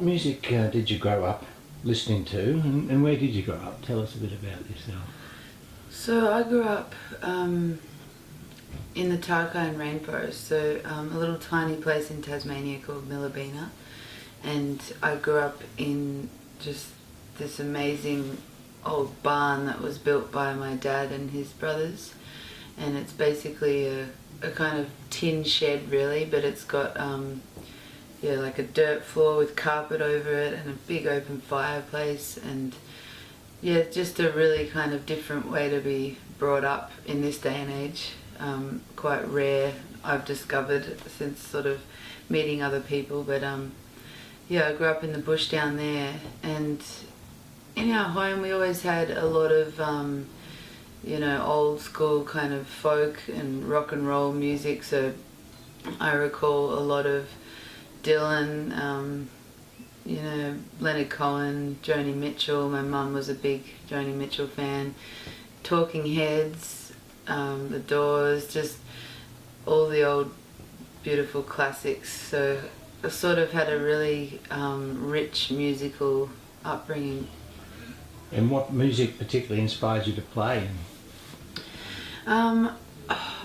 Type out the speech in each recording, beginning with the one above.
What music did you grow up listening to, and where did you grow up? Tell us a bit about yourself. So I grew up in the Tarkine rainforest, so a little tiny place in Tasmania called Millabina, and I grew up in just this amazing old barn that was built by my dad and his brothers, and it's basically a kind of tin shed really, but it's got like a dirt floor with carpet over it and a big open fireplace, and yeah, just a really kind of different way to be brought up in this day and age. Quite rare, I've discovered, since sort of meeting other people, but yeah, I grew up in the bush down there, and in our home we always had a lot of old school kind of folk and rock and roll music, so I recall a lot of Dylan, Leonard Cohen, Joni Mitchell. My mum was a big Joni Mitchell fan. Talking Heads, The Doors, just all the old beautiful classics. So I sort of had a really rich musical upbringing. And what music particularly inspired you to play? I'd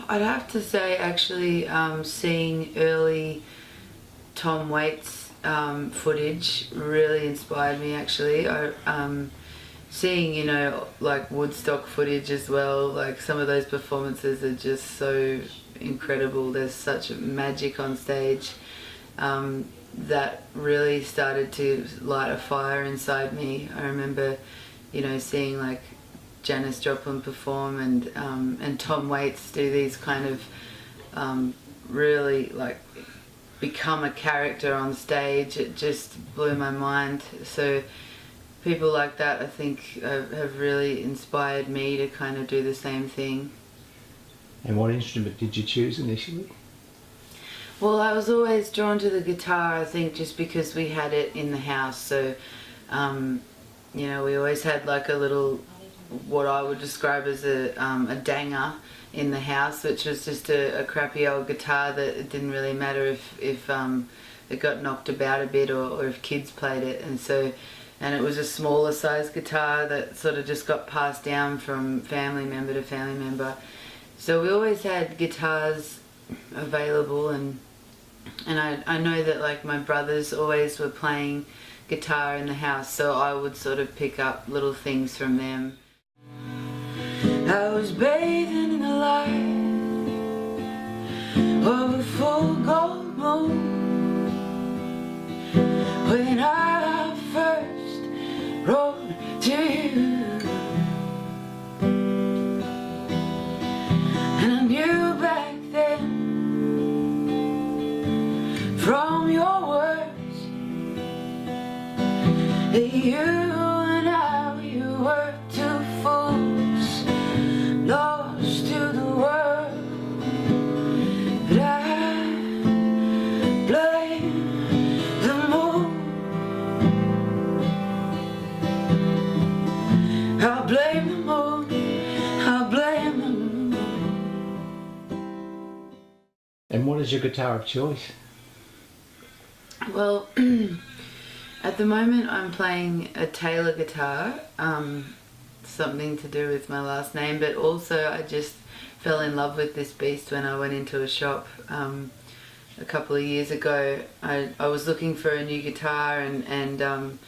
have to say actually seeing early Tom Waits footage really inspired me actually. Seeing, like Woodstock footage as well, like some of those performances are just so incredible. There's such magic on stage that really started to light a fire inside me. I remember, seeing like Janis Joplin perform and Tom Waits do these kind of really like become a character on stage. It just blew my mind. So people like that, I think, have really inspired me to kind of do the same thing. And what instrument did you choose initially? Well, I was always drawn to the guitar, I think, just because we had it in the house. So, we always had like a little, what I would describe as a danger in the house, which was just a crappy old guitar that it didn't really matter if it got knocked about a bit or if kids played it. And it was a smaller size guitar that sort of just got passed down from family member to family member. So we always had guitars available, and I know that like my brothers always were playing guitar in the house, so I would sort of pick up little things from them. I was bathing in the light of a full gold moon when I first wrote to you, and I knew back then from your words that you and I, we were two fools lost to the world. But I blame the moon. I blame the moon. I blame the moon. And what is your guitar of choice? Well, at the moment I'm playing a Taylor guitar, something to do with my last name, but also I just fell in love with this beast when I went into a shop a couple of years ago. I was looking for a new guitar, and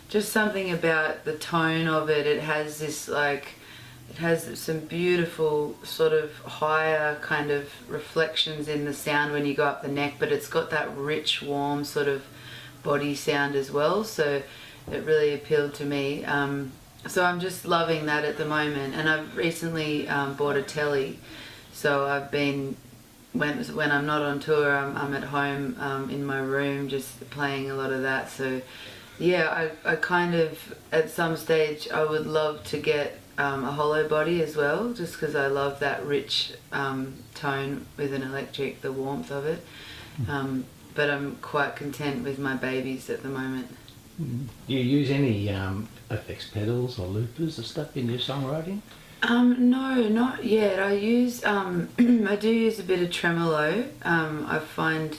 just something about the tone of it. It has this it has some beautiful sort of higher kind of reflections in the sound when you go up the neck, but it's got that rich, warm sort of body sound as well, so it really appealed to me. So I'm just loving that at the moment, and I've recently bought a telly, so I've been, when I'm not on tour, I'm at home in my room just playing a lot of that. So yeah, I kind of, at some stage I would love to get a hollow body as well, just because I love that rich tone with an electric, the warmth of it. But I'm quite content with my babies at the moment. Do you use any effects pedals or loopers or stuff in your songwriting? No, not yet. I use, I do use a bit of tremolo. I find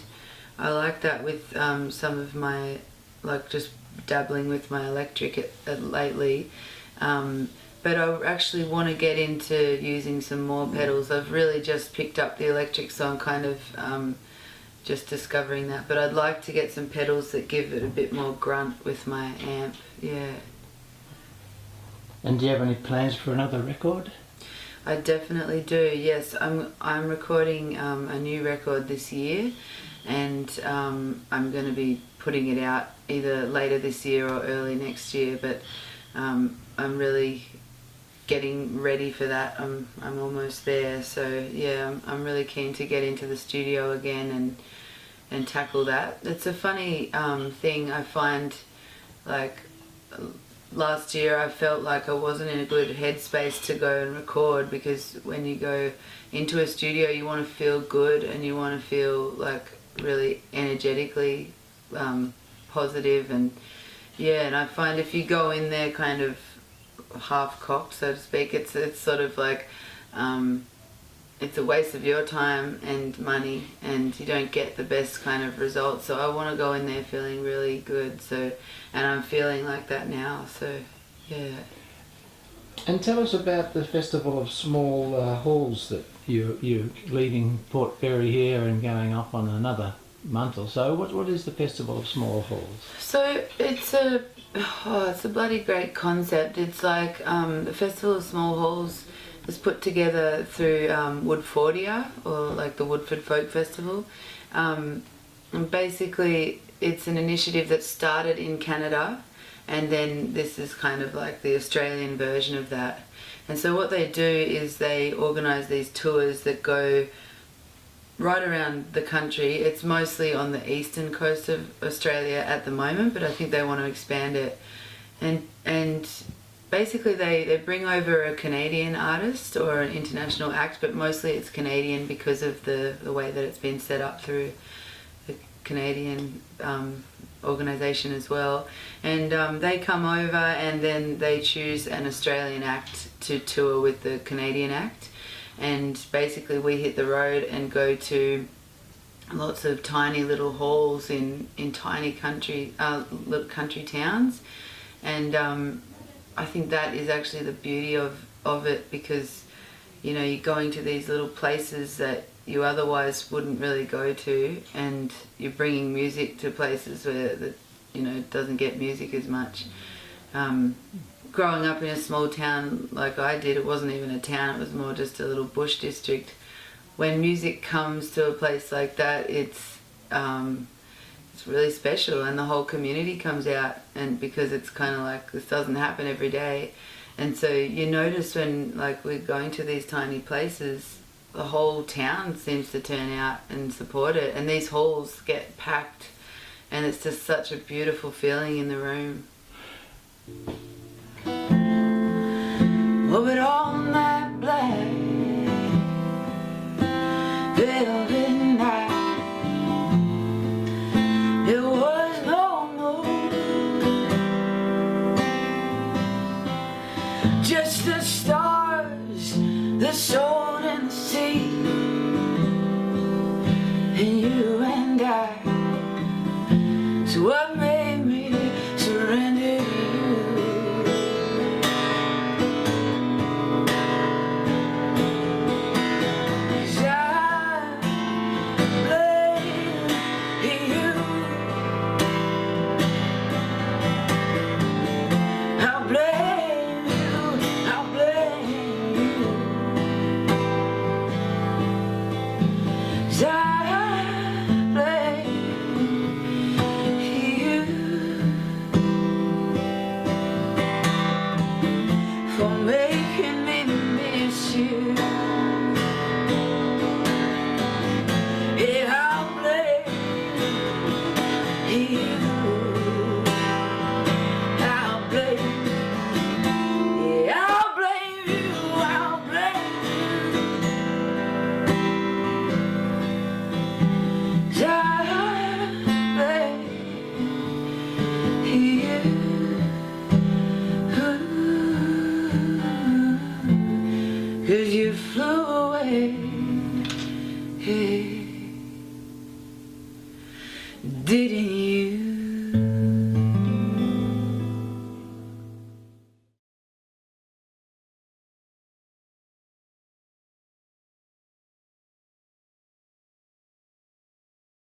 I like that with some of my like just dabbling with my electric lately. But I actually want to get into using some more pedals. I've really just picked up the electric, so I'm kind of just discovering that. But I'd like to get some pedals that give it a bit more grunt with my amp. Yeah. And do you have any plans for another record? I definitely do. Yes, I'm recording a new record this year, and I'm going to be putting it out either later this year or early next year. But I'm really getting ready for that. I'm almost there. So yeah, I'm really keen to get into the studio again and tackle that. It's a funny thing I find, like last year I felt like I wasn't in a good headspace to go and record, because when you go into a studio you want to feel good and you want to feel like really energetically positive, and yeah, and I find if you go in there kind of half-cocked, so to speak, it's sort of like it's a waste of your time and money, and you don't get the best kind of results. So I want to go in there feeling really good, so, and I'm feeling like that now, so yeah. And tell us about the Festival of Small Halls that you're leaving Port Fairy here and going off on another month or so. What is the Festival of Small Halls? So it's a bloody great concept. It's like the Festival of Small Halls was put together through Woodfordia, or like the Woodford Folk Festival. And basically it's an initiative that started in Canada, and then this is kind of like the Australian version of that. And so what they do is they organise these tours that go right around the country. It's mostly on the eastern coast of Australia at the moment, but I think they want to expand it. And basically they bring over a Canadian artist or an international act, but mostly it's Canadian because of the way that it's been set up through the Canadian organisation as well. And they come over and then they choose an Australian act to tour with the Canadian act. And basically we hit the road and go to lots of tiny little halls in tiny country towns. And I think that is actually the beauty of it, because you know, you're going to these little places that you otherwise wouldn't really go to, and you're bringing music to places where it doesn't get music as much. Growing up in a small town like I did, it wasn't even a town, it was more just a little bush district. When music comes to a place like that, it's really special, and the whole community comes out, and because it's kind of like, this doesn't happen every day. And so you notice when like we're going to these tiny places, the whole town seems to turn out and support it, and these halls get packed, and it's just such a beautiful feeling in the room. Oh, but on that black velvet night, there was no moon, just the stars, the sun and the sea, and you and I. So what made me surrender to you? 'Cause I blame you. I blame you. I blame you. 'Cause I blame you for making me miss you. Yeah, I blame you. I blame, yeah, I blame you. I blame you. 'Cause I blame you. 'Cause you flew away, didn't you?